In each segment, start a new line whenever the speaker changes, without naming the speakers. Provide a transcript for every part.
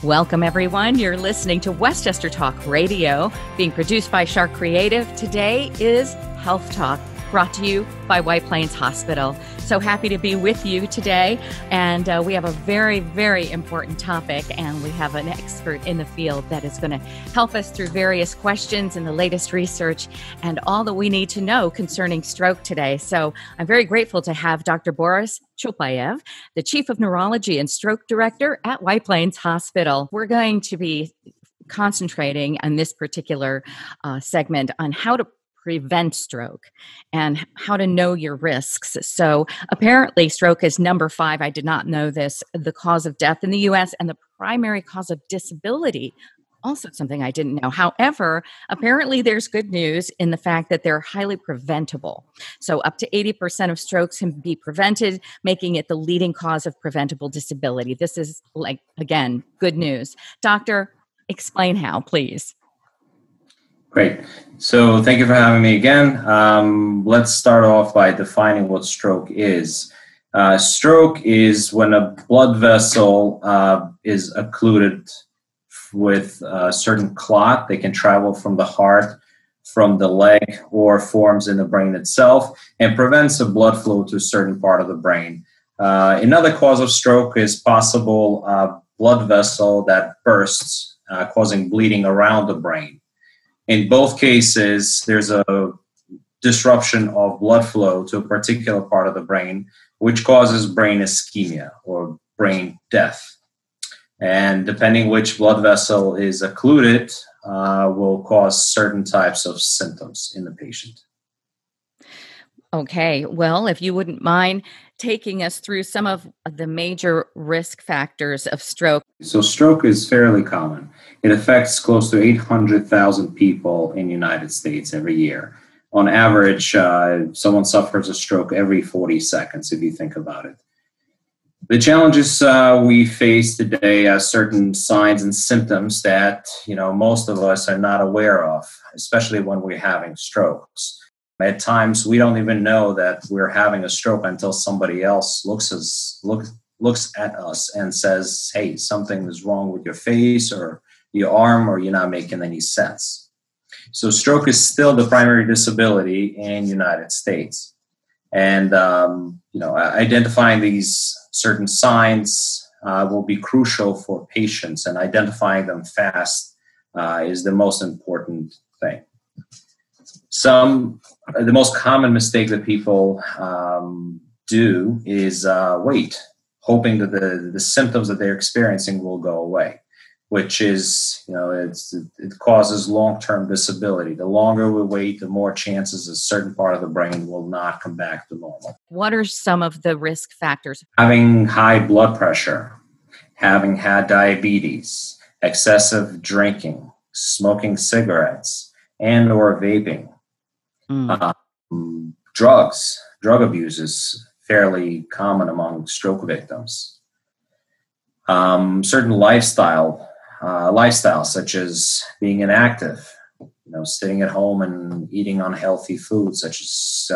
Welcome, everyone. You're listening to Westchester Talk Radio, being produced by Shark Creative. Today is Health Talk, brought to you by White Plains Hospital. So happy to be with you today. And we have a very, very important topic, and we have an expert in the field that is going to help us through various questions and the latest research and all that we need to know concerning stroke today. So I'm very grateful to have Dr. Boris Chopayev, the Chief of Neurology and Stroke Director at White Plains Hospital. We're going to be concentrating on this particular segment on how to prevent stroke and how to know your risks. So apparently stroke is number 5. I did not know this, the cause of death in the U.S. and the primary cause of disability. Also something I didn't know. However, apparently there's good news in the fact that they're highly preventable. So up to 80% of strokes can be prevented, making it the leading cause of preventable disability. This is, again, good news. Doctor, explain how, please.
Great. So thank you for having me again. Let's start off by defining what stroke is. Stroke is when a blood vessel is occluded with a certain clot. They can travel from the heart, from the leg, or forms in the brain itself and prevents the blood flow to a certain part of the brain. Another cause of stroke is possible blood vessel that bursts, causing bleeding around the brain. In both cases, there's a disruption of blood flow to a particular part of the brain, which causes brain ischemia or brain death. And depending which blood vessel is occluded, will cause certain types of symptoms in the patient.
Okay, well, if you wouldn't mind taking us through some of the major risk factors of stroke.
So stroke is fairly common. It affects close to 800,000 people in the United States every year. On average, someone suffers a stroke every 40 seconds, if you think about it. The challenges we face today are certain signs and symptoms that, most of us are not aware of, especially when we're having strokes. At times, we don't even know that we're having a stroke until somebody else looks at us and says, hey, something is wrong with your face or your arm, or you're not making any sense. So stroke is still the primary disability in the United States. And, identifying these certain signs will be crucial for patients, and identifying them fast is the most important thing. The most common mistake that people do is wait, hoping that the symptoms that they're experiencing will go away, which is, it causes long-term disability. The longer we wait, the more chances a certain part of the brain will not come back to normal.
What are some of the risk factors?
Having high blood pressure, having had diabetes, excessive drinking, smoking cigarettes, and or vaping. Drug abuse is fairly common among stroke victims. Certain lifestyles such as being inactive, sitting at home and eating unhealthy foods such as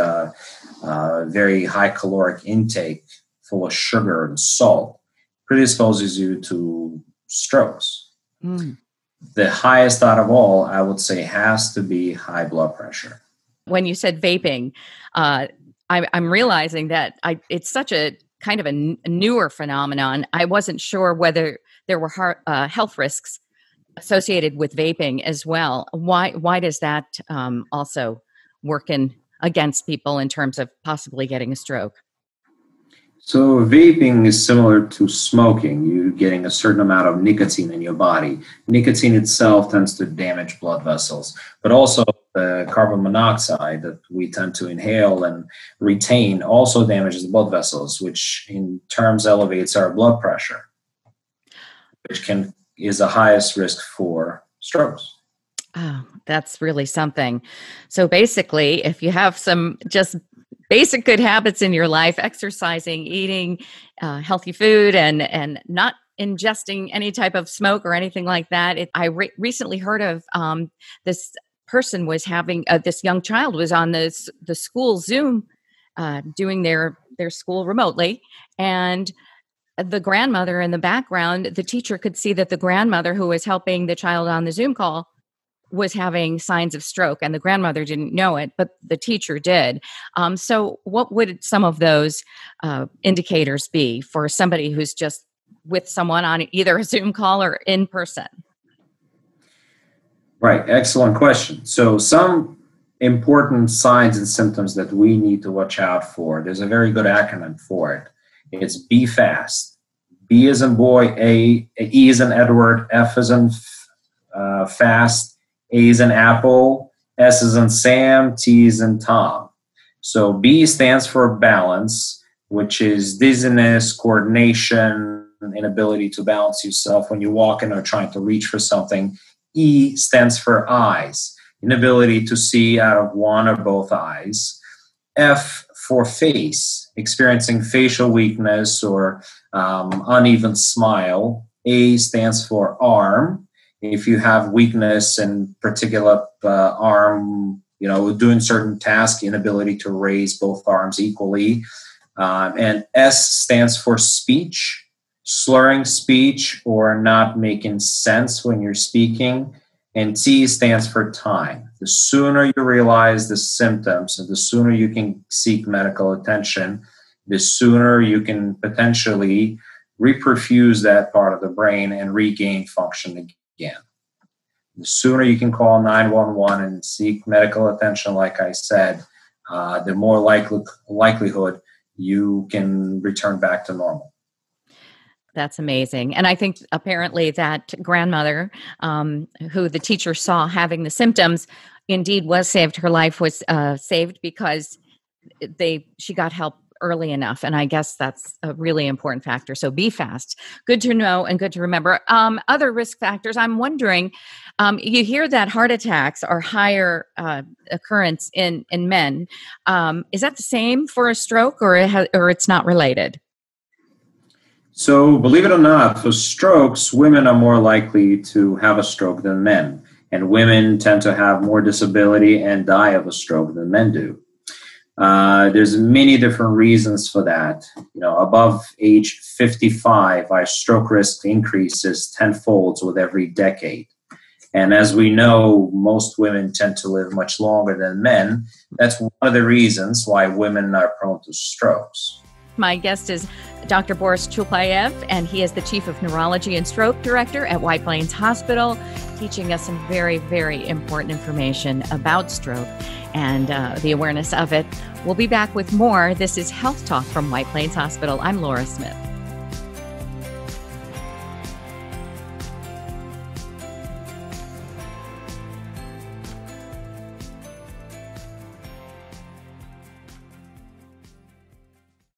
very high caloric intake full of sugar and salt predisposes you to strokes. The highest out of all, I would say, has to be high blood pressure.
When you said vaping, I'm realizing that it's such a kind of a newer phenomenon. I wasn't sure whether there were health risks associated with vaping as well. Why does that also work against people in terms of possibly getting a stroke?
So vaping is similar to smoking. You're getting a certain amount of nicotine in your body. Nicotine itself tends to damage blood vessels, but also the carbon monoxide that we tend to inhale and retain also damages the blood vessels, which in terms elevates our blood pressure, which is the highest risk for strokes.
Oh, that's really something. So basically, if you have some just basic good habits in your life, exercising, eating healthy food, and not ingesting any type of smoke or anything like that. I recently heard of this person was having, this young child was on the school Zoom doing their school remotely, and the grandmother in the background, the teacher could see that the grandmother who was helping the child on the Zoom call was having signs of stroke, and the grandmother didn't know it, but the teacher did. So what would some of those indicators be for somebody who's just with someone on either a Zoom call or in person?
Right. Excellent question. So some important signs and symptoms that we need to watch out for. There's a very good acronym for it. It's B FAST. B as in boy, E as in Edward, F as in fast, A as in apple, S as in Sam, T as in Tom. So B stands for balance, which is dizziness, coordination, inability to balance yourself when you're walking or trying to reach for something. E stands for eyes, inability to see out of one or both eyes. F for face, experiencing facial weakness or uneven smile. A stands for arm. If you have weakness in particular arm, doing certain tasks, inability to raise both arms equally. And S stands for speech, slurring speech or not making sense when you're speaking. And T stands for time. The sooner you realize the symptoms, and the sooner you can seek medical attention, the sooner you can potentially reperfuse that part of the brain and regain function again. The sooner you can call 911 and seek medical attention, like I said, the more likelihood you can return back to normal.
That's amazing. And I think apparently that grandmother who the teacher saw having the symptoms indeed was saved. Her life was saved because she got help early enough. And I guess that's a really important factor. So be fast. Good to know and good to remember. Other risk factors, I'm wondering, you hear that heart attacks are higher occurrence in men. Is that the same for a stroke or it's not related?
So believe it or not, for strokes, women are more likely to have a stroke than men. And women tend to have more disability and die of a stroke than men do. There's many different reasons for that. Above age 55, our stroke risk increases tenfold with every decade. And as we know, most women tend to live much longer than men. That's one of the reasons why women are prone to strokes.
My guest is Dr. Boris Chulpayev, and he is the Chief of Neurology and Stroke Director at White Plains Hospital, teaching us some very, very important information about stroke and the awareness of it. We'll be back with more. This is Health Talk from White Plains Hospital. I'm Laura Smith.